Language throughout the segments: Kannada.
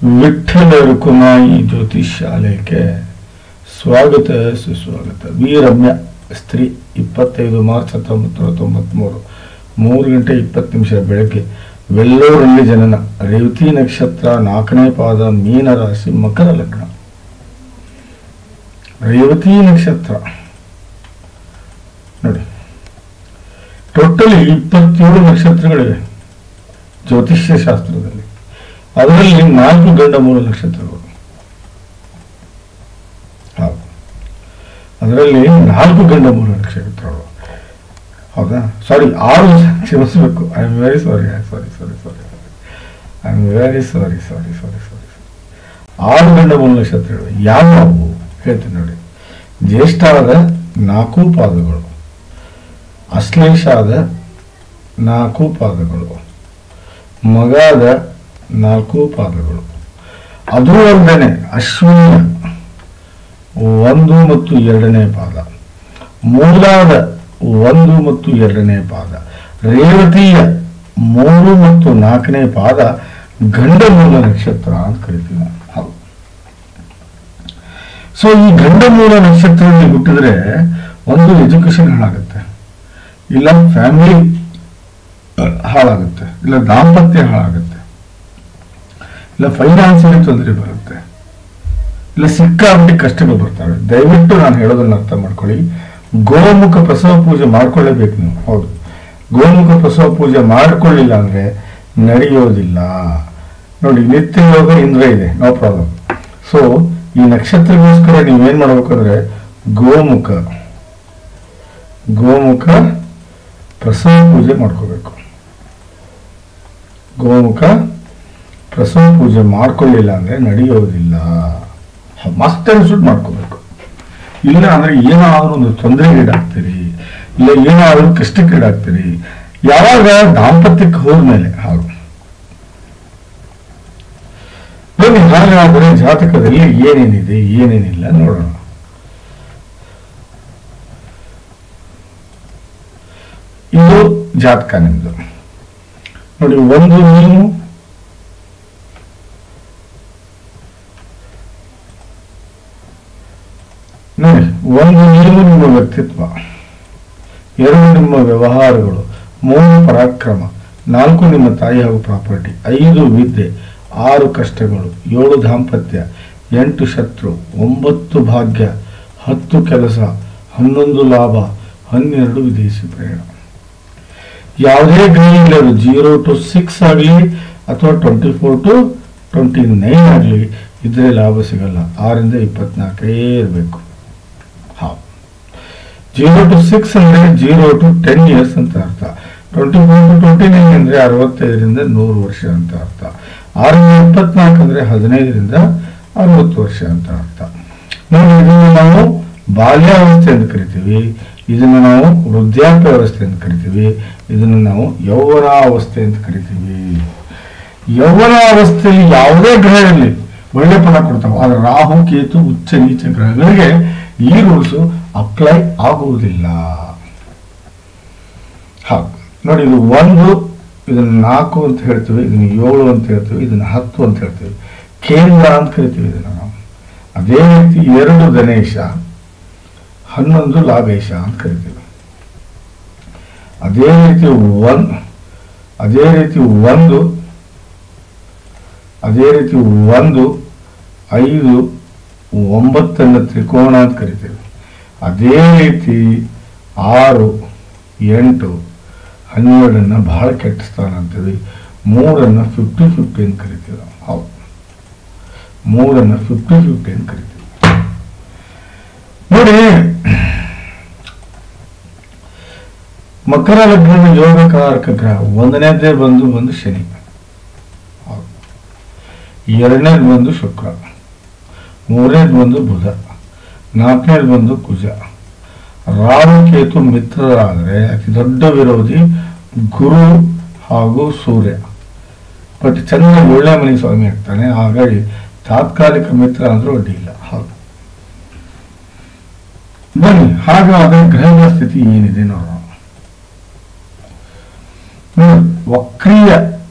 ವಿಠ್ಠಲ ರುಕುಮಾಯಿ ಜ್ಯೋತಿಷ್ ಶಾಲೆಗೆ ಸ್ವಾಗತ ಸುಸ್ವಾಗತ. ವಿ ರಮ್ಯಾ, ಸ್ತ್ರೀ, 25 ಮಾರ್ಚ್ 1993, 3:20 ಬೆಳಗ್ಗೆ, ವೆಲ್ಲೂರಲ್ಲಿ ಜನನ, ರೇವತಿ ನಕ್ಷತ್ರ, 4ನೇ ಪಾದ, ಮೀನ ರಾಶಿ, ಮಕರ ಲಗ್ನ. ರೇವತಿ ನಕ್ಷತ್ರ ನೋಡಿ, ಟೋಟಲಿ 27 ನಕ್ಷತ್ರಗಳಿವೆ ಜ್ಯೋತಿಷ್ಯ ಶಾಸ್ತ್ರದಲ್ಲಿ. ಅದರಲ್ಲಿ 4 ಗಂಡ ಮೂಲ ನಕ್ಷತ್ರಗಳು. ಅದರಲ್ಲಿ 4 ಗಂಡ ಮೂಲ ನಕ್ಷತ್ರಗಳು. ಹೌದಾ? ಸಾರಿ, 6 ಕ್ಷಮಿಸಬೇಕು. I am very sorry. 6 ಗಂಡ ಮೂಲ ನಕ್ಷತ್ರಗಳು ಯಾವುವು ಹೇಳ್ತೀನಿ ನೋಡಿ. ಜ್ಯೇಷ್ಠಾದ 4 ಪಾದಗಳು, ಅಶ್ಲೇಷಾದ 4 ಪಾದಗಳು, ಮಗಾದ 4 ಪಾದಗಳು. ಅದು ಅಲ್ಲದೆ ಅಶ್ವಿನಿಯ 1 ಮತ್ತು 2ನೇ ಪಾದ, ಮೂಲಾದ 1 ಮತ್ತು 2ನೇ ಪಾದ, ರೇವತಿಯ 3 ಮತ್ತು 4ನೇ ಪಾದ ಗಂಡ ಮೂಲ ನಕ್ಷತ್ರ ಅಂತ ಕರಿತೀವಿ. ಹೌದು. ಸೊ ಈ ಗಂಡ ಮೂಲ ನಕ್ಷತ್ರದಲ್ಲಿ ಹುಟ್ಟಿದ್ರೆ ಒಂದು ಎಜುಕೇಶನ್ ಹಾಳಾಗುತ್ತೆ, ಇಲ್ಲ ಫ್ಯಾಮಿಲಿ ಹಾಳಾಗುತ್ತೆ, ಇಲ್ಲ ದಾಂಪತ್ಯ ಹಾಳಾಗುತ್ತೆ, ಇಲ್ಲ ಫೈನಾನ್ಸಿಯಲಿ ತೊಂದರೆ ಬರುತ್ತೆ, ಇಲ್ಲ ಸಿಕ್ಕಾಪಟ್ಟೆ ಕಷ್ಟಗಳು ಬರ್ತವೆ. ದಯವಿಟ್ಟು ನಾನು ಹೇಳೋದನ್ನ ಅರ್ಥ ಮಾಡ್ಕೊಳ್ಳಿ. ಗೋಮುಖ ಪ್ರಸವ ಪೂಜೆ ಮಾಡ್ಕೊಳ್ಳೇಬೇಕು ನೀವು. ಹೌದು, ಗೋಮುಖ ಪ್ರಸವ ಪೂಜೆ ಮಾಡ್ಕೊಳ್ಳಿಲ್ಲ ಅಂದ್ರೆ ನಡೆಯೋದಿಲ್ಲ. ನೋಡಿ, ನಿತ್ಯ ಯೋಗ ಇಂದ್ರ ಇದೆ, ನೋ ಪ್ರಾಬ್ಲಮ್. ಸೊ ಈ ನಕ್ಷತ್ರಗೋಸ್ಕರ ನೀವೇನ್ ಮಾಡ್ಬೇಕಂದ್ರೆ ಗೋಮುಖ ಪ್ರಸವ ಪೂಜೆ ಮಾಡ್ಕೋಬೇಕು. ಗೋಮುಖ ಪ್ರಸವ ಪೂಜೆ ಮಾಡ್ಕೊಳ್ಳಿಲ್ಲ ಅಂದ್ರೆ ನಡೆಯೋದಿಲ್ಲ. ಮಸ್ಟ್ ಅನ್ಸುಟ್ ಮಾಡ್ಕೋಬೇಕು. ಇಲ್ಲ ಅಂದ್ರೆ ಏನಾದ್ರೂ ಒಂದು ತೊಂದರೆಗೀಡಾಗ್ತೀರಿ, ಇಲ್ಲ ಏನಾದ್ರೂ ಕಷ್ಟಕ್ಕೀಡಾಗ್ತೀರಿ. ಯಾವಾಗ ದಾಂಪತ್ಯಕ್ಕೆ ಹೋದ್ಮೇಲೆ ಹಾಗೆ. ಬನ್ನಿ, ಹಾಗಾದರೆ ಜಾತಕದಲ್ಲಿ ಏನೇನಿದೆ ಏನೇನಿಲ್ಲ ನೋಡೋಣ. ಇದು ಜಾತಕ ನಿಮ್ದು ನೋಡಿ. ಒಂದು ನೀವು ನೋಡಿ, ಒಂದು ನೀವು ನಿಮ್ಮ ವ್ಯಕ್ತಿತ್ವ, 2 ನಿಮ್ಮ ವ್ಯವಹಾರಗಳು, 3 ಪರಾಕ್ರಮ, 4 ನಿಮ್ಮ ತಾಯಿ ಹಾಗೂ ಪ್ರಾಪರ್ಟಿ, 5 ವಿದ್ಯೆ, 6 ಕಷ್ಟಗಳು, 7 ದಾಂಪತ್ಯ, 8 ಶತ್ರು, 9 ಭಾಗ್ಯ, 10 ಕೆಲಸ, 11 ಲಾಭ, 12 ವಿದೇಶಿ ಪ್ರಯಾಣ. ಯಾವುದೇ ಗ್ರಹ ಇಲ್ಲ, 0 to 6 ಆಗಲಿ ಅಥವಾ 24 to 29 ಆಗಲಿ ಇದ್ರೆ ಲಾಭ ಸಿಗಲ್ಲ. 6ರಿಂದ 24 ಇರಬೇಕು. 0 to 6 ಅಂದ್ರೆ 0 to 10 years ಅಂತ ಅರ್ಥ. 24 to 29 ಅಂದ್ರೆ 65ರಿಂದ 100 ವರ್ಷ ಅಂತ ಅರ್ಥ. 6ರಿಂದ 24 ಅಂದ್ರೆ 15ರಿಂದ 60 ವರ್ಷ ಅಂತ ಅರ್ಥ. ನೋಡಿ, ಇದನ್ನು ನಾವು ಬಾಲ್ಯಾವಸ್ಥೆ ಅಂತ ಕರಿತೀವಿ, ಇದನ್ನು ನಾವು ವೃದ್ಧಾಪ್ಯ ಅವಸ್ಥೆ ಅಂತ ಕರಿತೀವಿ, ಇದನ್ನು ನಾವು ಯೌವನಾವಸ್ಥೆ ಅಂತ ಕರಿತೀವಿ. ಯೌವನಾವಸ್ಥೆಯಲ್ಲಿ ಯಾವುದೇ ಗ್ರಹ ಇರಲಿ ಒಳ್ಳೆ ಫಲ ಕೊಡ್ತಾವೆ. ಆದ್ರೆ ರಾಹು, ಕೇತು, ಉಚ್ಚ ನೀಚ ಗ್ರಹಗಳಿಗೆ ಈ ರೂಲ್ಸ್ ಅಪ್ಲೈ ಆಗುವುದಿಲ್ಲ. ನೋಡಿ, ಇದು 1, ಇದನ್ನು 4 ಅಂತ ಹೇಳ್ತೀವಿ, ಇದನ್ನು 7 ಅಂತ ಹೇಳ್ತೀವಿ, ಇದನ್ನು 10 ಅಂತ ಹೇಳ್ತೀವಿ. ಕೇಂದ್ರ ಅಂತ ಕರಿತೀವಿ ಇದನ್ನು ನಾವು. ಅದೇ ರೀತಿ 2 ಗಣೇಶ, 11 ಲಾಭೇಶ ಅಂತ ಕರಿತೀವಿ. ಅದೇ ರೀತಿ 1, 5, 9 ತ್ರಿಕೋಣ ಅಂತ ಕರಿತೀವಿ. ಅದೇ ರೀತಿ 6, 8, 12 ಬಹಳ ಕೆಟ್ಟ ಸ್ಥಾನ ಅಂತೀವಿ. 3 50-50 ಅಂತ ಕರಿತೀವಿ. ಹೌದು, 3 50-50 ಅಂತ ಕರಿತೀವಿ. ನೋಡಿ, ಮಕರ ಲಗ್ನ ಯೋಗಕಾರಕ ಗ್ರಹ 1ನೇದೇ ಬಂದು ಶನಿ, 2ನೇದು ಬಂದು ಶುಕ್ರ, 3ನೇದು ಬುಧ, 4ನೇದು ಕುಜ. ರಾಹು ಕೇತು ಮಿತ್ರರಾದರೆ ಅತಿ ದೊಡ್ಡ ವಿರೋಧಿ ಗುರು ಹಾಗೂ ಸೂರ್ಯ. ಬಟ್ ಚಂದ್ರ 7ನೇ ಮನೆ ಸ್ವಾಮಿ ಆಗ್ತಾನೆ, ಹಾಗಾಗಿ ತಾತ್ಕಾಲಿಕ ಮಿತ್ರ ಅಂದ್ರೂ ಅಡ್ಡಿ ಇಲ್ಲ. ಹೌದು, ಬನ್ನಿ ಹಾಗಾದ್ರೆ ಗ್ರಹದ ಸ್ಥಿತಿ ಏನಿದೆ ನೋಡೋಣ. ವಕ್ರೀಯ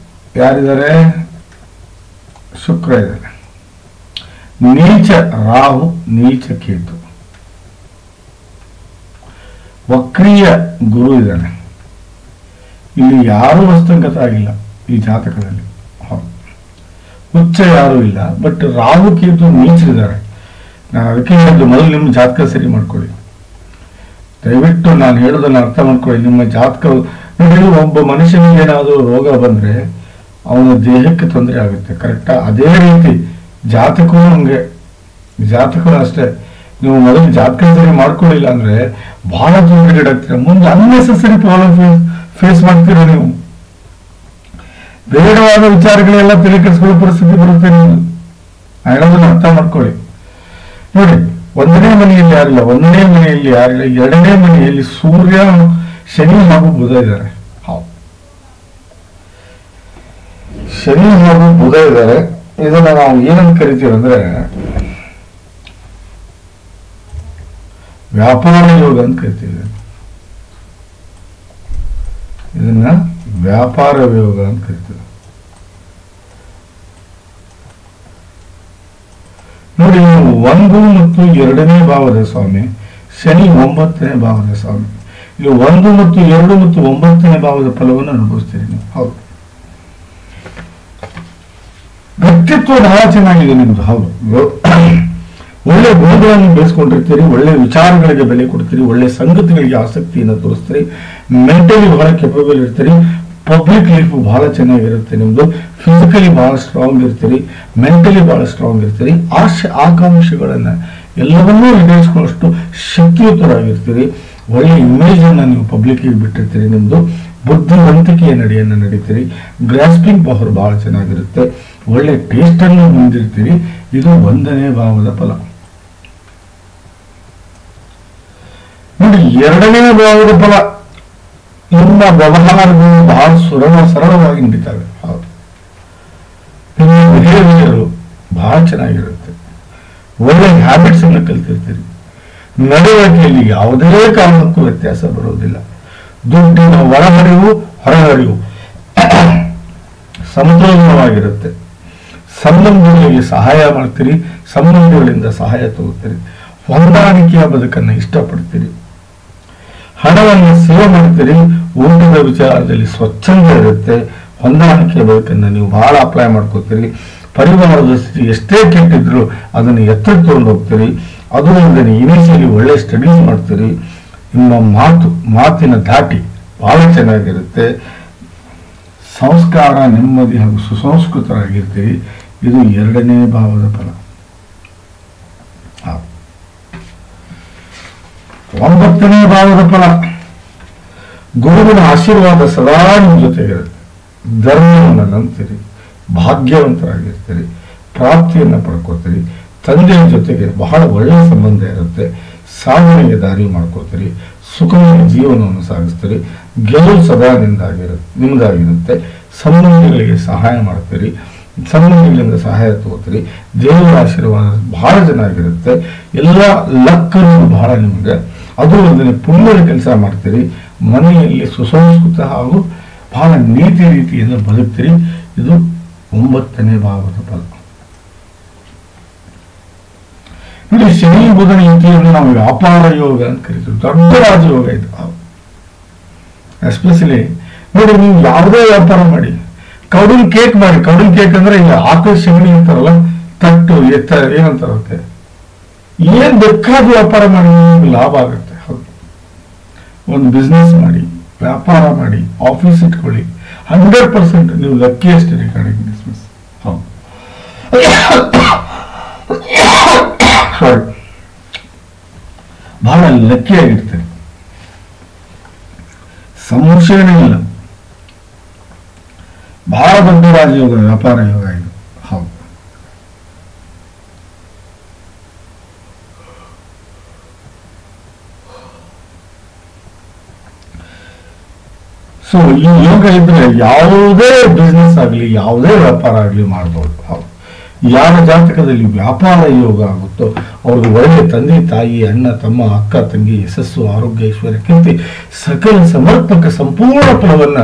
ಯಾರಿದ್ದಾರೆ? ಶುಕ್ರ ಇದ್ದಾನೆ, ನೀಚ ರಾಹು, ನೀಚ ಕೇತು, ವಕ್ರೀಯ ಗುರು ಇದ್ದಾನೆ. ಇಲ್ಲಿ ಯಾರೂ ಹಸ್ತಂಗತ ಆಗಿಲ್ಲ ಈ ಜಾತಕದಲ್ಲಿ. ಉಚ್ಚ ಯಾರೂ ಇಲ್ಲ, ಬಟ್ ರಾಹು ಕೇತು ನೀಚರಿದ್ದಾರೆ. ನಾನು ಅದಕ್ಕೆ ಹೇಳಿದ್ದು ಮೊದಲು ನಿಮ್ಮ ಜಾತಕ ಸರಿ ಮಾಡ್ಕೊಳ್ಳಿ. ದಯವಿಟ್ಟು ನಾನು ಹೇಳೋದನ್ನ ಅರ್ಥ ಮಾಡ್ಕೊಳ್ಳಿ. ನಿಮ್ಮ ಜಾತಕ ನೋಡಿ, ಒಬ್ಬ ಮನುಷ್ಯನಿಗೆ ಏನಾದರೂ ರೋಗ ಬಂದ್ರೆ ಅವನ ದೇಹಕ್ಕೆ ತೊಂದರೆ ಆಗುತ್ತೆ, ಕರೆಕ್ಟಾ? ಅದೇ ರೀತಿ ಜಾತಕವೂ ನಮಗೆ, ಜಾತಕವೂ ಅಷ್ಟೇ. ನೀವು ಮೊದಲು ಜಾತಕ ಸರಿ ಮಾಡ್ಕೊಳ್ಳಿಲ್ಲ ಅಂದ್ರೆ ಬಹಳ ತೊಂದರೆಗೀಡಾಗ್ತೀರ. ಮುಂದೆ ಅನ್ನೆಸೆಸರಿ ಪ್ರಾಬ್ಲಮ್ ಫೇಸ್ ಮಾಡ್ತೀರ. ನೀವು ಬೇಡವಾದ ವಿಚಾರಗಳೆಲ್ಲ ತಲೆ ಕೆಡಿಸ್ಕೊಳ್ಳೋ ಪರಿಸ್ಥಿತಿ ಬರುತ್ತೆ. ನೀವು ಹೇಳೋದನ್ನ ಅರ್ಥ ಮಾಡ್ಕೊಳ್ಳಿ. ನೋಡಿ, ಒಂದನೇ ಮನೆಯಲ್ಲಿ ಯಾರಿಲ್ಲ, ಒಂದನೇ ಮನೆಯಲ್ಲಿ ಯಾರಿಲ್ಲ, ಎರಡನೇ ಮನೆಯಲ್ಲಿ ಸೂರ್ಯ, ಶನಿ ಹಾಗೂ ಬುಧ ಇದ್ದಾರೆ. ಶನಿ ಹಾಗೂ ಬುಧ ಇದ್ದಾರೆ. ಇದನ್ನ ನಾವು ಏನಂತ ಕರಿತೀವಿ ಅಂದ್ರೆ ವ್ಯಾಪಾರ ಯೋಗ ಅಂತ ಕರಿತೀವಿ. ಇದನ್ನ ವ್ಯಾಪಾರ ಯೋಗ ಅಂತ ಕರಿತೀವಿ. ನೋಡಿ, 1 ಮತ್ತು 2ನೇ ಭಾವದ ಸ್ವಾಮಿ, ಶನಿ 9ನೇ ಭಾವದ ಸ್ವಾಮಿ. ಇಲ್ಲಿ 1 ಮತ್ತು 2 ಮತ್ತು 9ನೇ ಭಾವದ ಫಲವನ್ನು ಅನುಭವಿಸ್ತೀರಿ ನೀವು. ಹೌದು, ವ್ಯಕ್ತಿತ್ವ ಬಹಳ ಚೆನ್ನಾಗಿದೆ ನಿಮ್ದು. ಹೌದು, ಒಳ್ಳೆ ಗುಣಗಳನ್ನು ಬೆಳೆಸ್ಕೊಂಡಿರ್ತೀರಿ, ಒಳ್ಳೆ ವಿಚಾರಗಳಿಗೆ ಬೆಲೆ ಕೊಡ್ತೀರಿ, ಒಳ್ಳೆ ಸಂಗತಿಗಳಿಗೆ ಆಸಕ್ತಿಯನ್ನು ತೋರಿಸ್ತೀರಿ, ಮೆಂಟಲಿ ಬಹಳ ಕೆಪಬಲ್ ಇರ್ತೀರಿ, ಪಬ್ಲಿಕ್ ಲೈಫ್ ಬಹಳ ಚೆನ್ನಾಗಿರುತ್ತೆ ನಿಮ್ದು, ಫಿಸಿಕಲಿ ಬಹಳ ಸ್ಟ್ರಾಂಗ್ ಇರ್ತೀರಿ, ಮೆಂಟಲಿ ಬಹಳ ಸ್ಟ್ರಾಂಗ್ ಇರ್ತೀರಿ, ಆಕಾಂಕ್ಷೆಗಳನ್ನ ಎಲ್ಲವನ್ನೂ ಈಡೇರಿಸಿಕೊಳ್ಳಷ್ಟು ಶಕ್ತಿಯುತರಾಗಿರ್ತೀರಿ, ಒಳ್ಳೆ ಇಮೇಜ್ ಅನ್ನ ನೀವು ಪಬ್ಲಿಕ್ಗೆ ಬಿಟ್ಟಿರ್ತೀರಿ, ನಿಮ್ದು ಬುದ್ಧಿವಂತಿಕೆಯ ನಡೆಯನ್ನು ನಡೀತೀರಿ, ಗ್ರಾಸ್ಪಿಂಗ್ ಪವರ್ ಬಹಳ ಚೆನ್ನಾಗಿರುತ್ತೆ, ಒಳ್ಳೆ ಟೇಸ್ಟ್ ಅನ್ನು ಹೊಂದಿರ್ತೀರಿ. ಇದು 1ನೇ ಭಾವದ ಫಲ. ನೋಡಿ, 2ನೇ ಭಾವದ ಫಲ, ನಿಮ್ಮ ವ್ಯವಹಾರಗಳು ಬಹಳ ಸರಳವಾಗಿ ನಡೀತವೆ. ಹೌದು, ನಿಮ್ಮ ಬಿಹೇವಿಯರು ಬಹಳ ಚೆನ್ನಾಗಿರುತ್ತೆ, ಒಳ್ಳೆ ಹ್ಯಾಬಿಟ್ಸ್ ಅನ್ನು ಕಲ್ತಿರ್ತೀರಿ, ನಡವಳಿಕೆಯಲ್ಲಿ ಯಾವುದೇ ಕಾರಣಕ್ಕೂ ವ್ಯತ್ಯಾಸ ಬರುವುದಿಲ್ಲ, ದುಡ್ಡಿನ ಒಳಹರಿವು ಹೊರಹರಿವು ಸಮತೋಲನವಾಗಿರುತ್ತೆ, ಸಂಬಂಧಿಗಳಿಗೆ ಸಹಾಯ ಮಾಡ್ತೀರಿ, ಸಂಬಂಧಿಗಳಿಂದ ಸಹಾಯ ತಗೋತೀರಿ, ಹೊಂದಾಣಿಕೆಯ ಬದುಕನ್ನು ಇಷ್ಟಪಡ್ತೀರಿ, ಹಣವನ್ನು ಸೇವೆ ಮಾಡ್ತೀರಿ, ಊಟದ ವಿಚಾರದಲ್ಲಿ ಸ್ವಚ್ಛಂದ ಇರುತ್ತೆ, ಹೊಂದಾಣಿಕೆಯ ಬದುಕನ್ನು ನೀವು ಬಹಳ ಅಪ್ಲೈ ಮಾಡ್ಕೋತೀರಿ, ಪರಿವಾರದ ಸ್ಥಿತಿ ಎಷ್ಟೇ ಕೆಟ್ಟಿದ್ರು ಅದನ್ನು ಎತ್ತರಕ್ಕೆ ತಗೊಂಡು ಹೋಗ್ತೀರಿ, ಅದು ಅಲ್ಲದೆ ಇನಿಷಿಯಲಿ ಒಳ್ಳೆ ಸ್ಟಡೀಸ್ ಮಾಡ್ತೀರಿ, ನಿಮ್ಮ ಮಾತಿನ ಧಾಟಿ ಬಹಳ ಚೆನ್ನಾಗಿರುತ್ತೆ, ಸಂಸ್ಕಾರ, ನೆಮ್ಮದಿ ಹಾಗೂ ಸುಸಂಸ್ಕೃತರಾಗಿರ್ತೀರಿ. ಇದು 2ನೇ ಭಾವದ ಫಲ. 9ನೇ ಭಾವದ ಫಲ, ಗುರುವಿನ ಆಶೀರ್ವಾದ ಸದಾ ನಿಮ್ಮ ಜೊತೆಗಿರುತ್ತೆ, ಧರ್ಮವನ್ನು ನಂಬ್ತೀರಿ, ಭಾಗ್ಯವಂತರಾಗಿರ್ತೀರಿ, ಪ್ರಾಪ್ತಿಯನ್ನು ಪಡ್ಕೋತೀರಿ, ತಂದೆಯ ಜೊತೆಗೆ ಬಹಳ ಒಳ್ಳೆಯ ಸಂಬಂಧ ಇರುತ್ತೆ, ಸಾಧನೆಗೆ ದಾರಿ ಮಾಡ್ಕೋತೀರಿ, ಸುಖಮಯ ಜೀವನವನ್ನು ಸಾಗಿಸ್ತೀರಿ, ಗೆಲುವು ಸದಾ ನಿಮ್ಮದಾಗಿರುತ್ತೆ, ಸಂಬಂಧಿಗಳಿಗೆ ಸಹಾಯ ಮಾಡ್ತೀರಿ, ಸಂಬಂಧಿಗಳಿಂದ ಸಹಾಯ ತಗೋತೀರಿ, ದೇವರ ಆಶೀರ್ವಾದ ಬಹಳ ಚೆನ್ನಾಗಿರುತ್ತೆ, ಎಲ್ಲ ಲಕ್ಕನ್ನು ಬಹಳ ನಿಮಗೆ, ಅದು ಅಲ್ಲದೆ ಪುಣ್ಯದ ಕೆಲಸ ಮಾಡ್ತೀರಿ, ಮನೆಯಲ್ಲಿ ಸುಸಂಸ್ಕೃತ ಹಾಗೂ ಬಹಳ ನೀತಿ ರೀತಿಯಿಂದ ಬದುಕ್ತೀರಿ. ಇದು 9ನೇ ಭಾವದ ಫಲ. ನೋಡಿ, ಶನಿ ಬುಧನ ಯುತಿಯನ್ನು ನಾವು ವ್ಯಾಪಾರ ಯೋಗ ಅಂತ ಕರಿತೀವಿ, ದೊಡ್ಡ ರಾಜಯೋಗ ಇದು. ಎಸ್ಪೆಷಲಿ ನೋಡಿ, ನೀವು ಯಾವುದೇ ವ್ಯಾಪಾರ ಮಾಡಿ, ಕೌಡಿನ ಕೇಕ್ ಮಾಡಿ, ಕೌಡಿನ ಕೇಕ್ ಅಂದ್ರೆ ಈಗ ಆಕಳ ಸಗಣಿ ಅಂತಾರಲ್ಲ, ತಟ್ಟು ಏನಂತಾರತ್ತೆ, ಏನ್ ಬೇಕಾದ ವ್ಯಾಪಾರ ಮಾಡಿ ನಿಮ್ಗೆ ಲಾಭ ಆಗುತ್ತೆ. ಹೌದು, ಒಂದು ಬಿಸ್ನೆಸ್ ಮಾಡಿ, ವ್ಯಾಪಾರ ಮಾಡಿ, ಆಫೀಸ್ ಇಟ್ಕೊಳ್ಳಿ, 100% ನೀವು ಲಕ್ಕಿಯೆಸ್ಟ್ ರಿಗಾರ್ಡಿಂಗ್ ಬಿಸ್ನೆಸ್. ಹೌದು, ಸಾರಿ, ಬಹಳ ಲಕ್ಕಿ ಆಗಿರ್ತೀರಿ, ಸಂಶಯನೇ ಇಲ್ಲ. ಬಹಳ ದೊಡ್ಡ ರಾಜಯೋಗ, ವ್ಯಾಪಾರ ಯೋಗ ಇದು. ಹೌದು, ಸೊ ಈ ಯೋಗ ಇದ್ರೆ ಯಾವುದೇ ಬಿಸ್ನೆಸ್ ಆಗಲಿ, ಯಾವುದೇ ವ್ಯಾಪಾರ ಆಗಲಿ ಮಾಡ್ಬೋದು. ಹೌದು, ಯಾರ ಜಾತಕದಲ್ಲಿ ವ್ಯಾಪಾರ ಯೋಗ ಆಗುತ್ತೋ ಅವ್ರಿಗೆ ಒಳ್ಳೆ ತಂದೆ ತಾಯಿ ಅಣ್ಣ ತಮ್ಮ ಅಕ್ಕ ತಂಗಿ ಯಶಸ್ಸು ಆರೋಗ್ಯ ಐಶ್ವರ್ಯ ಕೀರ್ತಿ ಸಕಲ ಸಮರ್ಪಕ ಸಂಪೂರ್ಣ ಫಲವನ್ನ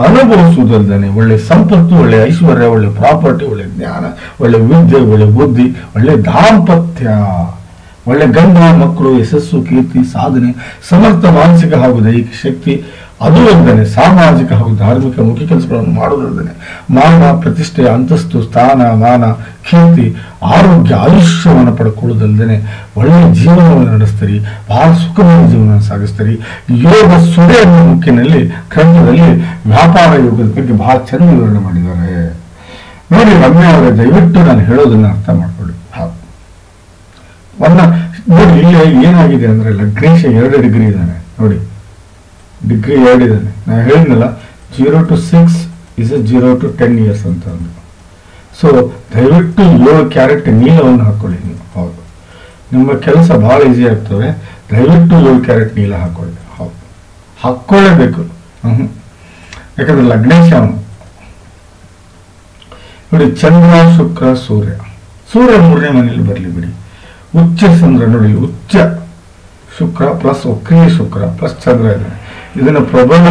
ಅನುಭವಿಸುವುದಲ್ಲದೆ ಒಳ್ಳೆ ಸಂಪತ್ತು ಒಳ್ಳೆ ಐಶ್ವರ್ಯ ಒಳ್ಳೆ ಪ್ರಾಪರ್ಟಿ ಒಳ್ಳೆ ಜ್ಞಾನ ಒಳ್ಳೆ ವಿದ್ಯೆ ಒಳ್ಳೆ ಬುದ್ಧಿ ಒಳ್ಳೆ ದಾಂಪತ್ಯ ಒಳ್ಳೆ ಗಂಡ ಮಕ್ಕಳು ಯಶಸ್ಸು ಕೀರ್ತಿ ಸಾಧನೆ ಸಮರ್ಥ ಮಾನಸಿಕ ಹಾಗೂ ದೈಹಿಕ ಶಕ್ತಿ ಅದು ಅಲ್ಲದೆ ಸಾಮಾಜಿಕ ಹಾಗೂ ಧಾರ್ಮಿಕ ಮುಖ್ಯ ಕೆಲಸಗಳನ್ನು ಮಾಡುವುದಲ್ಲದೆ ಮಾನ ಪ್ರತಿಷ್ಠೆ ಅಂತಸ್ತು ಸ್ಥಾನ ಮಾನ ಕೀರ್ತಿ ಆರೋಗ್ಯ ಆಯುಷ್ಯವನ್ನು ಪಡ್ಕೊಳ್ಳುವುದಲ್ಲದೆ ಒಳ್ಳೆಯ ಜೀವನವನ್ನು ನಡೆಸ್ತಾರೆ ಬಹಳ ಸುಖಮಯ ಜೀವನ ಸಾಗಿಸ್ತಾರೆ ಯೋಗ ಸುಡೆ ಅನ್ನೋ ಮುಖ್ಯನಲ್ಲಿ ಗ್ರಂಥದಲ್ಲಿ ವ್ಯಾಪಾರ ಯೋಗದ ಬಗ್ಗೆ ಬಹಳ ಚೆಂದ ವಿವರಣೆ ಮಾಡಿದ್ದಾರೆ ನೋಡಿ ರಮ್ಯಾ ಅವರೇ ದಯವಿಟ್ಟು ನಾನು ಹೇಳೋದನ್ನ ಅರ್ಥ ಮಾಡ್ಕೊಳ್ಳಿ ನೋಡಿ ಇಲ್ಲಿ ಏನಾಗಿದೆ ಅಂದ್ರೆ ಲಗ್ನೇಶ 2 ಡಿಗ್ರಿ ಇದ್ದಾನೆ ನೋಡಿ ಡಿಗ್ರಿ 2 ಇದ್ದಾನೆ ನಾನು ಹೇಳಿದ್ನಲ್ಲ 0 to 6 is a 0 to 10 years ಅಂತ ಅಂದ್ರು ಸೊ ದಯವಿಟ್ಟು 7 ಕ್ಯಾರೆಟ್ ನೀಲವನ್ನು ಹಾಕೊಳ್ಳಿ ನೀವು ಹೌದು ನಿಮ್ಮ ಕೆಲಸ ಬಹಳ ಈಸಿ ಆಗ್ತವೆ ದಯವಿಟ್ಟು 7 ಕ್ಯಾರೆಟ್ ನೀಲ ಹಾಕೊಳ್ಳಿ ಹೌದು ಹಾಕೊಳ್ಳೇಬೇಕು ಯಾಕಂದ್ರೆ ಲಗ್ನೇಶ ಅವನು ನೋಡಿ ಚಂದ್ರ ಶುಕ್ರ ಸೂರ್ಯ 3ನೇ ಮನೆಯಲ್ಲಿ ಬರಲಿ ಬಿಡಿ ಉಚ್ಚ ಚಂದ್ರ ನೋಡಿ ಉಚ್ಚ ಶುಕ್ರ ಪ್ಲಸ್ ವಕ್ರೀಯ ಶುಕ್ರ ಪ್ಲಸ್ ಚಂದ್ರ ಇದೆ ಇದನ್ನು ಪ್ರಬಲ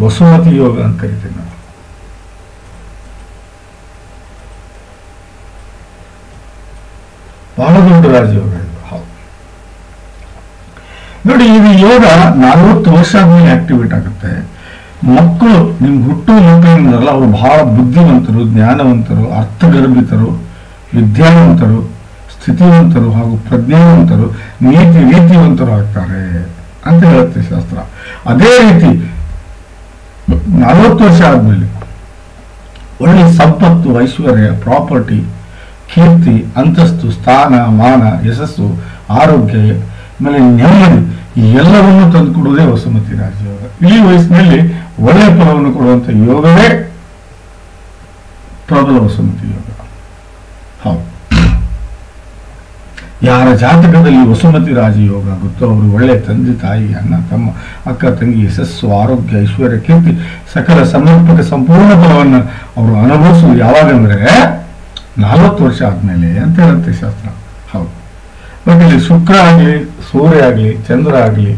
ವಸುಮತಿ ಯೋಗ ಅಂತ ಕರಿತೀನಿ ನಾನು ಬಹಳ ದೊಡ್ಡ ರಾಜಯೋಗ ಇದು ಹೌದು ನೋಡಿ ಇದು ಯೋಗ 40 ವರ್ಷ ಆದ್ಮೇಲೆ ಆಕ್ಟಿವೇಟ್ ಆಗುತ್ತೆ ಮಕ್ಕಳು ನಿಮ್ಗೆ ಹುಟ್ಟು ಮಕ್ಕಳಿಂದಲ್ಲ ಅವರು ಬಹಳ ಬುದ್ಧಿವಂತರು ಜ್ಞಾನವಂತರು ಅರ್ಥಗರ್ಭಿತರು ವಿದ್ಯಾವಂತರು ಸ್ಥಿತಿವಂತರು ಹಾಗೂ ಪ್ರಜ್ಞಾವಂತರು ರೀತಿವಂತರು ಆಗ್ತಾರೆ ಅಂತ ಹೇಳುತ್ತೆ ಶಾಸ್ತ್ರ ಅದೇ ರೀತಿ 40 ವರ್ಷ ಆದ್ಮೇಲೆ ಒಳ್ಳೆ ಸಂಪತ್ತು ಐಶ್ವರ್ಯ ಪ್ರಾಪರ್ಟಿ ಕೀರ್ತಿ ಅಂತಸ್ತು ಸ್ಥಾನ ಮಾನ ಯಶಸ್ಸು ಆರೋಗ್ಯ ಆಮೇಲೆ ನೆಮ್ಮದಿ ಎಲ್ಲವನ್ನೂ ತಂದುಕೊಡುವುದೇ ವಸುಮತಿ ರಾಜಯೋಗ ಈ ವಯಸ್ಸಿನಲ್ಲಿ ಒಳ್ಳೆಯ ಫಲವನ್ನು ಕೊಡುವಂತ ಯೋಗವೇ ಪ್ರಬಲ ವಸುಮತಿ ಯೋಗ ಹೌದು ಯಾರ ಜಾತಕದಲ್ಲಿ ವಸುಮತಿ ರಾಜಯೋಗ ಆಗುತ್ತೋ ಅವರು ಒಳ್ಳೆ ತಂದೆ ತಾಯಿ ಅಣ್ಣ ತಮ್ಮ ಅಕ್ಕ ತಂಗಿ ಯಶಸ್ಸು ಆರೋಗ್ಯ ಐಶ್ವರ್ಯ ಕೀರ್ತಿ ಸಕಲ ಸಮರ್ಪಕ ಸಂಪೂರ್ಣ ಫಲವನ್ನು ಅವರು ಅನುಭವಿಸುವುದು ಯಾವಾಗಂದ್ರೆ 40 ವರ್ಷ ಆದ್ಮೇಲೆ ಅಂತ ಹೇಳುತ್ತೆ ಶಾಸ್ತ್ರ ಹೌದು ಬಟ್ ಇಲ್ಲಿ ಶುಕ್ರ ಆಗಲಿ ಸೂರ್ಯ ಆಗಲಿ ಚಂದ್ರ ಆಗಲಿ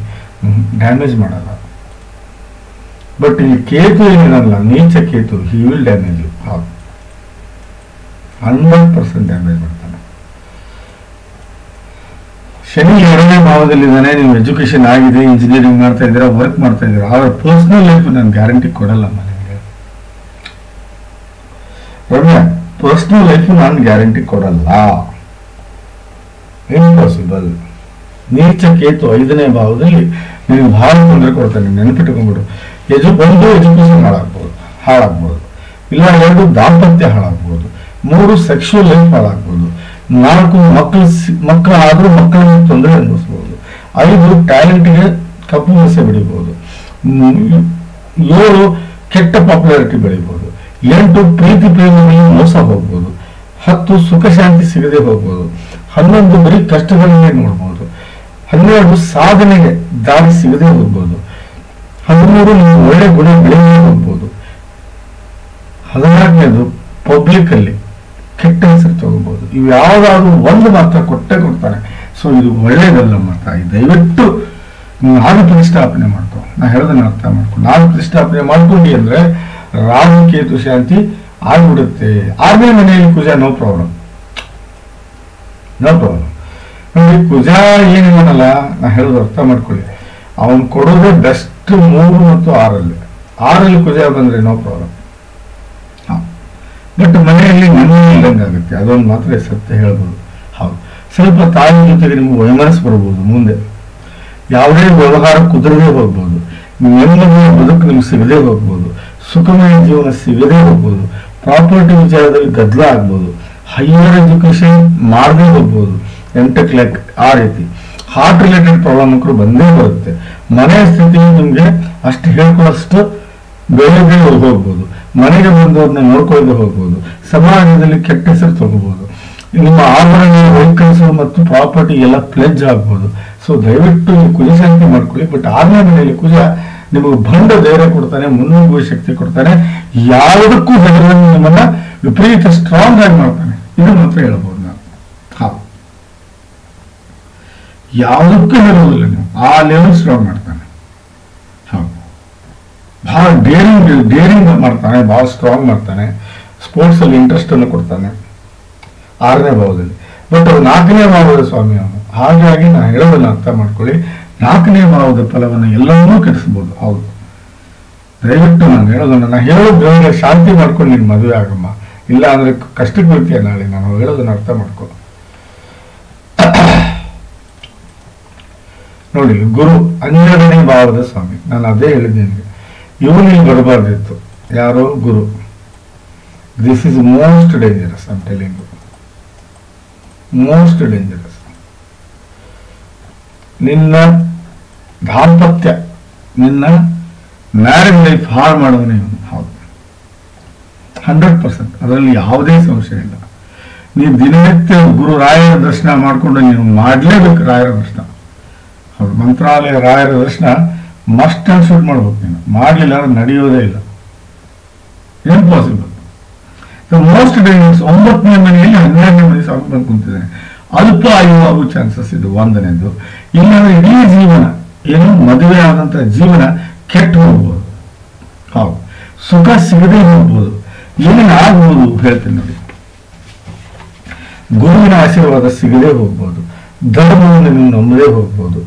ಡ್ಯಾಮೇಜ್ ಮಾಡಲ್ಲ ಬಟ್ ಇಲ್ಲಿ ಕೇತು ಏನಿರಲ್ಲ ನೀಚ ಕೇತು ಹಿ ವಿಲ್ ಡ್ಯಾಮೇಜ್ ಹೌದು 100% ಡ್ಯಾಮೇಜ್ ಮಾಡ್ತಾನೆ ಶನಿ 2ನೇ ಭಾವದಲ್ಲಿದ್ದಾನೆ ನೀವು ಎಜುಕೇಶನ್ ಆಗಿದೆ ಇಂಜಿನಿಯರಿಂಗ್ ಮಾಡ್ತಾ ಇದ್ದೀರಾ ವರ್ಕ್ ಮಾಡ್ತಾ ಇದ್ದೀರಾ ಆದ್ರೆ ಪರ್ಸನಲ್ ಲೈಫ್ ನಾನು ಗ್ಯಾರಂಟಿ ಕೊಡಲ್ಲ ಮನೆಗೆ ರಮ್ಯಾ ಪರ್ಸನಲ್ ಲೈಫ್ ನಾನು ಗ್ಯಾರಂಟಿ ಕೊಡಲ್ಲ ಇಂಪಾಸಿಬಲ್ ನೀಚ ಕೇತು 5ನೇ ಭಾವದಲ್ಲಿ ನಿನಗೆ ಬಹಳ ತೊಂದರೆ ಕೊಡ್ತಾನೆ ನೆನಪಿಟ್ಕೊಂಡ್ಬಿಡು ಎಜುಕೇಶನ್ ಹಾಳಾಗ್ಬೋದು ಇಲ್ಲ 2 ದಾಂಪತ್ಯ ಹಾಳಾಗ್ಬೋದು 3 ಸೆಕ್ಷುವಲ್ ಲೈಫ್ ಹಾಳಾಗ್ಬೋದು 4 ಮಕ್ಕಳಾದ್ರೂ ಮಕ್ಕಳಿಗೆ ತೊಂದರೆ ಅನುಭವಿಸಬಹುದು 5 ಟ್ಯಾಲೆಂಟ್ಗೆ ಕಪ್ಪು ಮೀಸೆ ಬೆಳಿಬಹುದು 7 ಕೆಟ್ಟ ಪಾಪ್ಯುಲಾರಿಟಿ ಬೆಳಿಬಹುದು 8 ಪ್ರೀತಿ ಪ್ರೇಮದಲ್ಲಿ ಮೋಸ ಹೋಗ್ಬೋದು 10 ಸುಖ ಶಾಂತಿ ಸಿಗದೆ ಹೋಗ್ಬೋದು 11 ಬರೀ ಕಷ್ಟಗಳನ್ನೇ ನೋಡ್ಬೋದು 12 ಸಾಧನೆಗೆ ದಾರಿ ಸಿಗದೆ ಹೋಗ್ಬೋದು 13 ನೀವು ಒಳ್ಳೆ ಗುಣ ಬೆಳೆಯದೇ ಹೋಗ್ಬೋದು 14ನೇದು ಪಬ್ಲಿಕ್ ಅಲ್ಲಿ ಕೆಟ್ಟ ಹೆಸರು ತಗೋಬಹುದು ಇವು ಯಾವ್ದಾದ್ರು ಒಂದು ಮಾತ್ರ ಕೊಡ್ತಾನೆ ಸೊ ಇದು ಒಳ್ಳೇದಲ್ಲ ಮಾತ್ರ ದಯವಿಟ್ಟು ನಾನು ಪ್ರತಿಷ್ಠಾಪನೆ ಮಾಡ್ಕೊ ನಾ ಹೇಳೋದನ್ನ ಅರ್ಥ ಮಾಡ್ಕೊ ನಾನು ಪ್ರತಿಷ್ಠಾಪನೆ ಮಾಡ್ಕೊಂಡಿ ಅಂದ್ರೆ ರಾಹುಕೇತು ಶಾಂತಿ ಆಗ್ಬಿಡುತ್ತೆ 6ನೇ ಮನೆಯಲ್ಲಿ ಕುಜ ನೋ ಪ್ರಾಬ್ಲಮ್ ನೋಡಿ ಕುಜ ಏನಿವನಲ್ಲ ನಾ ಹೇಳೋದು ಅರ್ಥ ಮಾಡ್ಕೊಳ್ಳಿ ಅವನು ಕೊಡೋದೇ ಬೆಸ್ಟ್ 3 ಮತ್ತು 6ರಲ್ಲಿ ಕುಜ ಬಂದ್ರೆ ನೋ ಪ್ರಾಬ್ಲಮ್ ಬಟ್ ಮನೆಯಲ್ಲಿ ಮನೆ ಇಲ್ಲಂಗಾಗುತ್ತೆ ಅದೊಂದು ಮಾತ್ರ ಸತ್ಯ ಹೇಳ್ಬೋದು ಹೌದು ಸ್ವಲ್ಪ ತಾಯಿ ಜೊತೆಗೆ ನಿಮ್ಗೆ ವೈಮನಸ್ಸು ಬರ್ಬೋದು ಮುಂದೆ ಯಾವುದೇ ವ್ಯವಹಾರ ಕುದುರದೇ ಹೋಗ್ಬೋದು ನೆಮ್ಮದಿಯ ಬದುಕು ನಿಮ್ಗೆ ಸಿಗದೆ ಹೋಗ್ಬೋದು ಸುಖಮಯ ಜೀವನ ಸಿಗದೆ ಹೋಗ್ಬೋದು ಪ್ರಾಪರ್ಟಿ ವಿಚಾರದಲ್ಲಿ ಗದ್ದಲ ಆಗ್ಬೋದು ಹೈಯರ್ ಎಜುಕೇಶನ್ ಮಾಡದೇ ಹೋಗ್ಬೋದು ಎಂಟೆಕ್ ಆ ರೀತಿ ಹಾರ್ಟ್ ರಿಲೇಟೆಡ್ ಪ್ರಾಬ್ಲಮ್ ಬಂದೇ ಬರುತ್ತೆ ಮನೆಯ ಸ್ಥಿತಿ ನಿಮ್ಗೆ ಅಷ್ಟು ಹೇಳ್ಕೊಳ್ಳೋಷ್ಟು ಬೇರೆ ಹೋಗ್ಬೋದು ಮನೆಗೆ ಬಂದವ್ರನ್ನ ನೋಡ್ಕೊಳ್ಳದೆ ಹೋಗ್ಬೋದು ಸಮಾಜದಲ್ಲಿ ಕೆಟ್ಟ ಹೆಸರು ತಗೋಬಹುದು ನಿಮ್ಮ ಆಭರಣ ವೆಹಿಕಲ್ಸ್ ಮತ್ತು ಪ್ರಾಪರ್ಟಿ ಎಲ್ಲ ಪ್ಲೆಜ್ ಆಗ್ಬೋದು ಸೊ ದಯವಿಟ್ಟು ನೀವು ಕುಜ ಶಾಂತಿ ಮಾಡ್ಕೊಳ್ಳಿ ಬಟ್ 6ನೇ ಮನೆಯಲ್ಲಿ ಕುಜ ನಿಮಗೆ ಬಂಡ ಧೈರ್ಯ ಕೊಡ್ತಾನೆ ಮುನ್ನುಗ್ಗುವ ಶಕ್ತಿ ಕೊಡ್ತಾನೆ ಯಾವುದಕ್ಕೂ ಹೆದರದಂತೆ ನಿಮ್ಮನ್ನ ವಿಪರೀತ ಸ್ಟ್ರಾಂಗ್ ಆಗಿ ಮಾಡ್ತಾನೆ, ಇದು ಮಾತ್ರ ಹೇಳ್ಬೋದು ನಾನು. ಹೌದು, ಯಾವುದಕ್ಕೂ ಹೇಳುವುದಿಲ್ಲ ನೀವು, ಆ ಲೆವೆಲ್ ಸ್ಟ್ರಾಂಗ್ ಮಾಡ್ತಾನೆ. ಹೌದು, ಬಹಳ ಡೇರಿಂಗ್ ಮಾಡ್ತಾನೆ, ಬಹಳ ಸ್ಟ್ರಾಂಗ್ ಮಾಡ್ತಾನೆ, ಸ್ಪೋರ್ಟ್ಸ್ ಅಲ್ಲಿ ಇಂಟ್ರೆಸ್ಟ್ ಅನ್ನು ಕೊಡ್ತಾನೆ 6ನೇ ಭಾವದಲ್ಲಿ. ಬಟ್ ಅವ್ರು 4ನೇ ಭಾವದ ಸ್ವಾಮಿ ಅವನು. ಹಾಗಾಗಿ ನಾನು ಹೇಳೋದನ್ನ ಅರ್ಥ ಮಾಡ್ಕೊಳ್ಳಿ, 4ನೇ ಭಾವದ ಫಲವನ್ನು ಎಲ್ಲವನ್ನೂ ಕೆಡಿಸ್ಬೋದು. ಹೌದು, ದಯವಿಟ್ಟು ನಾನು ಹೇಳೋದನ್ನ, ನಾನು ಹೇಳೋದ್ರ ಶಾಂತಿ ಮಾಡ್ಕೊಂಡು ನೀನು ಮದುವೆ ಆಗಮ್ಮ, ಇಲ್ಲ ಅಂದ್ರೆ ಕಷ್ಟಕ್ಕೆ ಬೀಳ್ತೀಯ ನಾಳೆ. ನಾನು ಹೇಳೋದನ್ನ ಅರ್ಥ ಮಾಡ್ಕೊ. ನೋಡಿ, ಗುರು 12ನೇ ಭಾವದ ಸ್ವಾಮಿ. ನಾನು ಅದೇ ಹೇಳಿದ್ದೀನಿ, ಇವನಿಗೆ ಬರಬಾರ್ದಿತ್ತು. ಯಾರೋ ಗುರು. This is most dangerous. I am telling you, most dangerous. ನಿನ್ನ ದಾಂಪತ್ಯ, ನಿನ್ನ ಮ್ಯಾರೇಜ್ ಲೈಫ್ ಹಾಳು ಮಾಡೋದನ್ನೇ ಇವನು. ಹೌದು, 100%, ಅದರಲ್ಲಿ ಯಾವುದೇ ಸಂಶಯ ಇಲ್ಲ. ನೀವು ದಿನನಿತ್ಯ ಗುರು ರಾಯರ ದರ್ಶನ ಮಾಡಿಕೊಂಡು ನೀವು ಮಾಡಲೇಬೇಕು. ರಾಯರ ದರ್ಶನ, ಹೌದು, ಮಂತ್ರಾಲಯ ರಾಯರ ದರ್ಶನ ಮಸ್ಟ್ ಅಂಡ್ ಶುಡ್ ಮಾಡ್ಬೇಕು. ನೀನು ಮಾಡಲಿಲ್ಲ ಅಂದ್ರೆ ನಡೆಯೋದೇ ಇಲ್ಲ, ಇಂಪಾಸಿಬಲ್. Most dangerous. 9ನೇ ಮನೆಯಲ್ಲಿ 12ನೇ ಮನೆ ಸ್ವಾಮಿ ಬಂದು ಕುಂತಿದ್ದಾನೆ. ಅಲ್ಪ ಆಯುವಾಗುವ ಚಾನ್ಸಸ್ ಇದು 1ನೇದು. ಇಲ್ಲಾಂದ್ರೆ ಇಡೀ ಜೀವನ, ಏನು ಮದುವೆ ಆದಂತ ಜೀವನ ಕೆಟ್ಟು ಹೋಗ್ಬೋದು. ಹೌದು, ಸುಖ ಸಿಗದೇ ಹೋಗ್ಬೋದು, ಏನೇನಾಗ್ಬೋದು ಹೇಳ್ತೀನಿ ನೋಡಿ. ಗುರುವಿನ ಆಶೀರ್ವಾದ ಸಿಗದೇ ಹೋಗ್ಬೋದು, ಧರ್ಮವನ್ನು ನೀವು ನಂಬದೇ ಹೋಗ್ಬೋದು,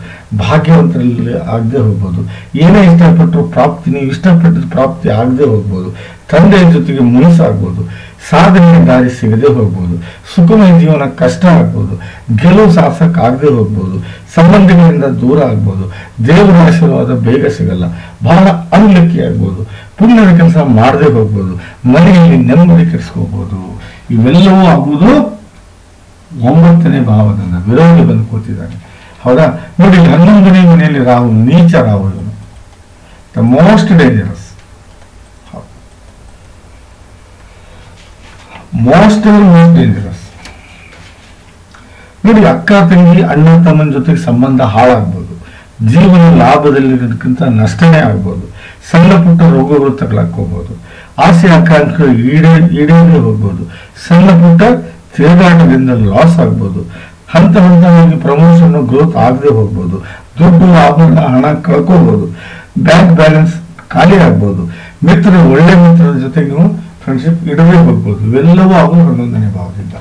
ಭಾಗ್ಯವಂತರಲ್ಲಿ ಆಗದೆ ಹೋಗ್ಬೋದು, ಏನೇ ಇಷ್ಟಪಟ್ಟರು ಪ್ರಾಪ್ತಿ, ನೀವು ಇಷ್ಟಪಟ್ಟಿದ ಪ್ರಾಪ್ತಿ ಆಗದೆ ಹೋಗ್ಬೋದು, ತಂದೆಯ ಜೊತೆಗೆ ಮುನಿಸಾಗ್ಬೋದು, ಸಾಧನೆಯ ದಾರಿ ಸಿಗದೆ ಹೋಗ್ಬೋದು, ಸುಖಮಯ ಜೀವನ ಕಷ್ಟ ಆಗ್ಬೋದು, ಗೆಲುವು ಸಾಧಿಸಕ್ ಆಗದೆ ಹೋಗ್ಬೋದು, ಸಂಬಂಧಿಗಳಿಂದ ದೂರ ಆಗ್ಬೋದು, ದೇವರ ಆಶೀರ್ವಾದ ಬೇಗ ಸಿಗಲ್ಲ, ಬಹಳ ಅನ್ಲಕ್ಕಿ ಆಗ್ಬೋದು, ಪುಣ್ಯದ ಕೆಲಸ ಮಾಡದೆ ಹೋಗ್ಬೋದು, ಮನೆಯಲ್ಲಿ ನೆಮ್ಮದಿ ಕೆಡಿಸ್ಕೋಬಹುದು. ಇವೆಲ್ಲವೂ ಆಗುವುದು 9ನೇ ಭಾವದಿಂದ. ವಿರೋಧಿ ಬಂದು ಕೂತಿದ್ದಾನೆ. ಹೌದಾ? ನೋಡಿ, 11ನೇ ಮನೆಯಲ್ಲಿ ರಾಹು, ನೀಚ ರಾಹು, ಇವನು the most dangerous. Most dangerous. ನೋಡಿ, ಅಕ್ಕ ತಂಗಿ ಅಣ್ಣ ತಮ್ಮನ ಜೊತೆಗೆ ಸಂಬಂಧ ಹಾಳಾಗ್ಬೋದು, ಜೀವನ ಲಾಭದಲ್ಲಿರೋದಕ್ಕಿಂತ ನಷ್ಟನೇ ಆಗ್ಬೋದು, ಸಣ್ಣ ಪುಟ್ಟ ರೋಗಗಳು ತಗಲಾಕೋಬಹುದು, ಆಸೆ ಆಕಾಂಕ್ಷೆಗಳು ಈಡೇರೇ ಹೋಗ್ಬೋದು, ಸಣ್ಣ ಪುಟ್ಟ ತಿರುಗಾಟದಿಂದ ಲಾಸ್ ಆಗ್ಬೋದು, ಹಂತ ಹಂತವಾಗಿ ಪ್ರಮೋಷನ್ ಗ್ರೋತ್ ಆಗದೆ ಹೋಗ್ಬೋದು, ದುಡ್ಡು ಆಭರಣ ಹಣ ಕಳ್ಕೋಬಹುದು, ಬ್ಯಾಂಕ್ ಬ್ಯಾಲೆನ್ಸ್ ಖಾಲಿ ಆಗ್ಬೋದು, ಒಳ್ಳೆ ಮಿತ್ರರ ಜೊತೆಗೆ ನೀವು ಫ್ರೆಂಡ್ಶಿಪ್ ಇಡದೇ ಹೋಗ್ಬೋದು. ಇವೆಲ್ಲವೂ ಆಗೋದು 11ನೇ ಭಾವದಿಂದ.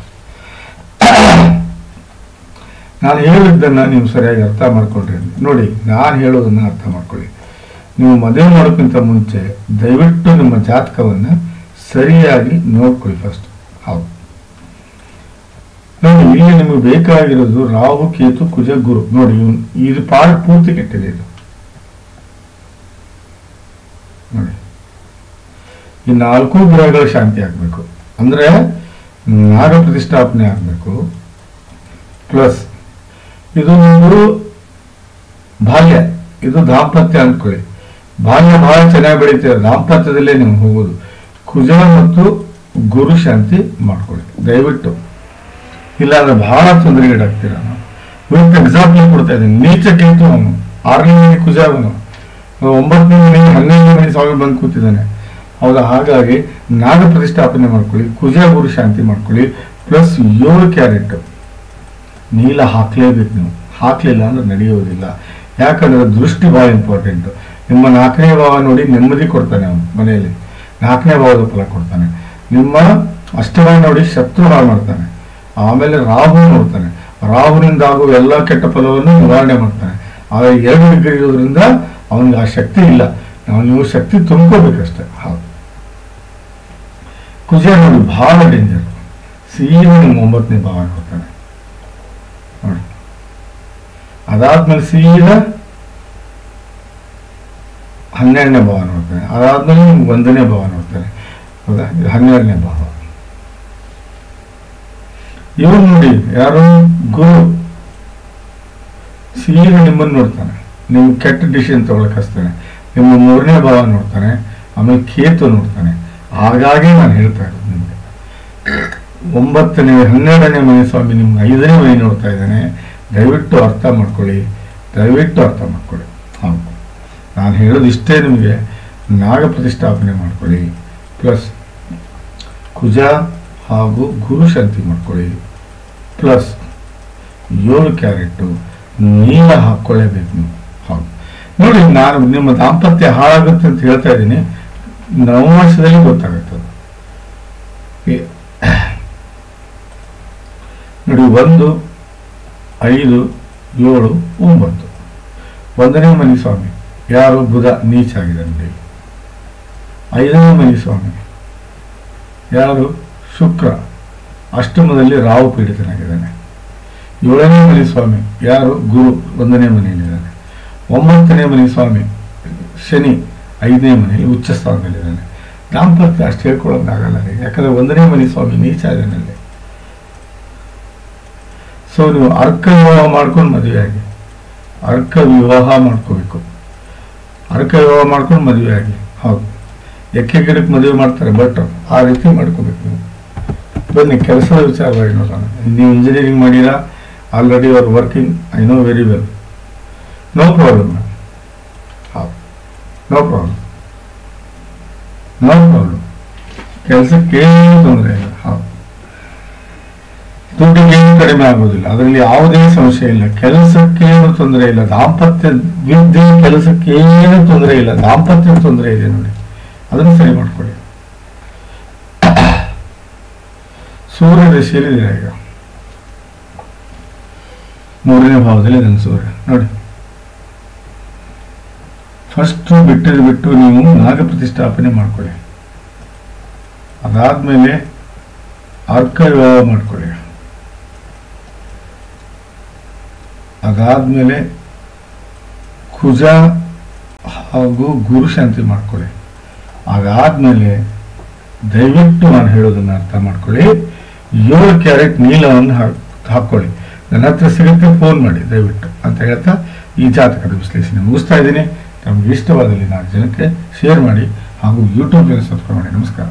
ನಾನು ಹೇಳಿದ್ದನ್ನ ನೀವು ಸರಿಯಾಗಿ ಅರ್ಥ ಮಾಡ್ಕೊಳ್ರಿ. ನೋಡಿ, ನಾನು ಹೇಳೋದನ್ನ ಅರ್ಥ ಮಾಡ್ಕೊಳ್ಳಿ. ನೀವು ಮದುವೆ ಮಾಡೋಕ್ಕಿಂತ ಮುಂಚೆ ದಯವಿಟ್ಟು ನಿಮ್ಮ ಜಾತಕವನ್ನ ಸರಿಯಾಗಿ ನೋಡ್ಕೊಳ್ಳಿ ಫಸ್ಟ್. ಹೌದು, ನೋಡಿ, ಇಲ್ಲಿ ನಿಮಗೆ ಬೇಕಾಗಿರೋದು ರಾಹು, ಕೇತು, ಕುಜ, ಗುರು. ನೋಡಿ, ಇದು ಪಾರ್ಟ್ ಪೂರ್ತಿ ಕೆಟ್ಟಿದೆ. ಇದು ನೋಡಿ, ಈ 4 ಗ್ರಹಗಳ ಶಾಂತಿ ಆಗ್ಬೇಕು, ಅಂದ್ರೆ ನಾಗ ಪ್ರತಿಷ್ಠಾಪನೆ ಆಗ್ಬೇಕು. ಪ್ಲಸ್ ಇದು ನಿಮ್ದು ಬಾಲ್ಯ, ಇದು ದಾಂಪತ್ಯ ಅಂದ್ಕೊಳ್ಳಿ. ಬಾಲ್ಯ ಬಹಳ ಚೆನ್ನಾಗಿ ಬೆಳೀತೀರ, ದಾಂಪತ್ಯದಲ್ಲೇ ನೀವು ಹೋಗೋದು. ಕುಜ ಮತ್ತು ಗುರು ಶಾಂತಿ ಮಾಡ್ಕೊಳ್ಳಿ ದಯವಿಟ್ಟು, ಇಲ್ಲಾಂದ್ರೆ ಬಹಳ ತೊಂದರೆಗೀಡಾಗ್ತೀರ. ವಿತ್ ಎಕ್ಸಾಂಪಲ್ ಕೊಡ್ತಾ ಇದ್ದೀನಿ. ನೀಚ ಕೇತು ಅವನು, 6ನೇ ಮನೆ ಕುಜ ಅವನು, 9ನೇ ಮನೆ 12ನೇ ಮನೆ ಸ್ವಾಮಿ ಬಂದು ಕೂತಿದ್ದಾನೆ. ಹೌದಾ? ಹಾಗಾಗಿ ನಾಗ ಪ್ರತಿಷ್ಠಾಪನೆ ಮಾಡ್ಕೊಳ್ಳಿ, ಕುಜ ಗುರು ಶಾಂತಿ ಮಾಡ್ಕೊಳ್ಳಿ. ಪ್ಲಸ್ 7 ಕ್ಯಾರೆಟ್ ನೀಲ ಹಾಕ್ಲೇಬೇಕು. ನೀವು ಹಾಕ್ಲಿಲ್ಲ ಅಂದ್ರೆ ನಡೆಯೋದಿಲ್ಲ. ಯಾಕಂದ್ರೆ ದೃಷ್ಟಿ ಬಹಳ ಇಂಪಾರ್ಟೆಂಟ್. ನಿಮ್ಮ 4ನೇ ಭಾವ ನೋಡಿ ನೆಮ್ಮದಿ ಕೊಡ್ತಾನೆ ಅವನು ಮನೆಯಲ್ಲಿ, 4ನೇ ಭಾವದ ಫಲ ಕೊಡ್ತಾನೆ. ನಿಮ್ಮ ಅಷ್ಟಮ ನೋಡಿ ಶತ್ರು ಹಾಳು ಮಾಡ್ತಾನೆ. ಆಮೇಲೆ ರಾಹು ನೋಡ್ತಾನೆ, ರಾಹುನಿಂದ ಆಗುವ ಎಲ್ಲ ಕೆಟ್ಟ ಫಲವನ್ನು ನಿವಾರಣೆ ಮಾಡ್ತಾನೆ. ಆದರೆ 2 ಡಿಗ್ರಿ ಇರೋದ್ರಿಂದ ಅವನಿಗೆ ಆ ಶಕ್ತಿ ಇಲ್ಲ. ನೀವು ಶಕ್ತಿ ತುಂಬ್ಕೋಬೇಕಷ್ಟೇ. ಹೌದು, ಕುಜ ನೋಡಿ ಬಹಳ ಡೇಂಜರ್. ಸೀದಾ ನಿಮ್ಮ 9ನೇ ಭಾವ ನೋಡ್ತಾನೆ ನೋಡಿ. ಅದಾದ್ಮೇಲೆ ಸೀದಾ 12ನೇ ಭಾವ ನೋಡ್ತಾನೆ. ಅದಾದ್ಮೇಲೆ ನಿಮ್ಗೆ 1ನೇ ಭಾವ ನೋಡ್ತಾನೆ. ಹೌದಾ? ಇದು 12ನೇ ಭಾವ. ಇವರು ನೋಡಿ, ಯಾರು? ಗುರು ಸೀದಾ ನಿಮ್ಮನ್ನು ನೋಡ್ತಾನೆ, ನಿಮ್ಗೆ ಕೆಟ್ಟ ಡಿಸಿಷನ್ ತಗೊಳಕ್ ಹಚ್ತಾನೆ. ನಿಮ್ಮ 3ನೇ ಭಾವ ನೋಡ್ತಾನೆ, ಆಮೇಲೆ ಕೇತು ನೋಡ್ತಾನೆ. ಹಾಗಾಗಿ ನಾನು ಹೇಳ್ತಾ ಇರೋದು ನಿಮಗೆ 9ನೇ 12ನೇ ಮನೆ ಸ್ವಾಮಿ ನಿಮ್ಗೆ 5ನೇ ಮನೆ ನೋಡ್ತಾ ಇದ್ದಾನೆ. ದಯವಿಟ್ಟು ಅರ್ಥ ಮಾಡ್ಕೊಳ್ಳಿ, ದಯವಿಟ್ಟು ಅರ್ಥ ಮಾಡ್ಕೊಳ್ಳಿ. ಹೌದು, ನಾನು ಹೇಳೋದು ಇಷ್ಟೇ ನಿಮಗೆ. ನಾಗ ಪ್ರತಿಷ್ಠಾಪನೆ ಮಾಡ್ಕೊಳ್ಳಿ. ಪ್ಲಸ್ ಕುಜ ಹಾಗೂ ಗುರು ಶಾಂತಿ ಮಾಡ್ಕೊಳ್ಳಿ. ಪ್ಲಸ್ 7 ಕ್ಯಾರೆಟ್ ನೀಲ ಹಾಕ್ಕೊಳ್ಳೇಬೇಕು ನೀವು. ಹೌದು ನೋಡಿ, ನಾನು ನಿಮ್ಮ ದಾಂಪತ್ಯ ಹಾಳಾಗುತ್ತೆ ಅಂತ ಹೇಳ್ತಾ ಇದ್ದೀನಿ, ನವಮಾಸದಲ್ಲಿ ಗೊತ್ತಾಗುತ್ತೆ ನೋಡಿ. 1, 5, 7, 9 1ನೇ ಮನಿ ಸ್ವಾಮಿ ಯಾರು? ಬುಧ ನೀಚ ಆಗಿದ್ದಾನೆ. 5ನೇ ಮನಿ ಸ್ವಾಮಿ ಯಾರು? ಶುಕ್ರ ಅಷ್ಟಮದಲ್ಲಿ ರಾಹು ಪೀಡಿತನಾಗಿದ್ದಾನೆ. 7ನೇ ಮನಿ ಸ್ವಾಮಿ ಯಾರು? ಗುರು 1ನೇ ಮನೆಯಲ್ಲಿದ್ದಾನೆ. 9ನೇ ಮನಿ ಸ್ವಾಮಿ ಶನಿ 5ನೇ ಮನೆಯಲ್ಲಿ ಉಚ್ಚ ಸ್ಥಾನದಲ್ಲಿದ್ದಾನೆ. ದಾಂಪತ್ಯ ಅಷ್ಟು ಹೇಳ್ಕೊಳ್ಳೋದಾಗಲ್ಲ ರೀ, ಯಾಕಂದ್ರೆ 1ನೇ ಮನಿ ಸ್ವಾಮಿ ನೀಚ ಇದ್ದಾನಲ್ಲಿ. ಸೊ ನೀವು ಅರ್ಕ ವಿವಾಹ ಮಾಡ್ಕೊಂಡು ಮದುವೆ ಆಗಿ, ಅರ್ಕ ವಿವಾಹ ಮಾಡ್ಕೋಬೇಕು. ಅರ್ಕ ವಿವಾಹ ಮಾಡ್ಕೊಂಡು ಮದುವೆ ಆಗಿ. ಹೌದು, ಎಕ್ಕೆ ಗಿಡಕ್ಕೆ ಮದುವೆ ಮಾಡ್ತಾರೆ, ಬಟ್ ಆ ರೀತಿ ಮಾಡ್ಕೋಬೇಕು ನೀವು. ಬನ್ನಿ ಕೆಲಸದ ವಿಚಾರವಾಗಿ ನೋಡೋಣ. ನೀವು ಇಂಜಿನಿಯರಿಂಗ್ ಮಾಡಿರಾ, already you are working, I know very well, no problem. ಹೌದು, ನೋ ಪ್ರಾಬ್ಲಮ್, ನೋ ಪ್ರಾಬ್ಲಮ್. ಕೆಲಸಕ್ಕೆ ಏನು ತೊಂದರೆ ಇಲ್ಲ. ಹೌದು, ದುಡ್ಡಿಗೆ ಏನು ಕಡಿಮೆ ಆಗೋದಿಲ್ಲ, ಅದರಲ್ಲಿ ಯಾವುದೇ ಸಮಸ್ಯೆ ಇಲ್ಲ. ಕೆಲಸಕ್ಕೇನು ತೊಂದರೆ ಇಲ್ಲ. ದಾಂಪತ್ಯ ವಿದ್ಯೆ ಕೆಲಸಕ್ಕೆ ಏನು ತೊಂದರೆ ಇಲ್ಲ, ದಾಂಪತ್ಯ ತೊಂದರೆ ಇದೆ ನೋಡಿ, ಅದನ್ನು ಸರಿ ಮಾಡ್ಕೊಳ್ಳಿ. ಸೂರ್ಯ ದಶೆಯಲ್ಲಿದೆ ಈಗ, 3ನೇ ಭಾವದಲ್ಲಿ ನನ್ನ ಸೂರ್ಯ ನೋಡಿ. ಫಸ್ಟ್ ಬಿಟ್ಟು ನೀವು ನಾಗ ಪ್ರತಿಷ್ಠಾಪನೆ ಮಾಡ್ಕೊಳ್ಳಿ. ಅದಾದ್ಮೇಲೆ ಅರ್ಕ ವಿವಾಹ ಮಾಡ್ಕೊಳ್ಳಿ. ಅದಾದ್ಮೇಲೆ ಕುಜ ಹಾಗೂ ಗುರು ಶಾಂತಿ ಮಾಡ್ಕೊಳ್ಳಿ. ಅದಾದ್ಮೇಲೆ ದಯವಿಟ್ಟು ನಾನು ಹೇಳೋದನ್ನ ಅರ್ಥ ಮಾಡ್ಕೊಳ್ಳಿ, 7 ಕ್ಯಾರೆಟ್ ನೀಲವನ್ನು ಹಾಕ್ಕೊಳ್ಳಿ. ನನ್ನ ಹತ್ರ ಸಿಗುತ್ತೆ, ಫೋನ್ ಮಾಡಿ ದಯವಿಟ್ಟು ಅಂತ ಹೇಳ್ತಾ ಈ ಜಾತಕದ ವಿಶ್ಲೇಷಣೆ ಮುಗಿಸ್ತಾ ಇದ್ದೀನಿ. ನಮ್ಗೆ ಇಷ್ಟವಾದಲ್ಲಿ 4 ಜನಕ್ಕೆ ಶೇರ್ ಮಾಡಿ ಹಾಗೂ ಯೂಟ್ಯೂಬ್ ಚಾನಲ್ ಸಬ್ಸ್ಕ್ರೈಬ್ ಮಾಡಿ. ನಮಸ್ಕಾರ.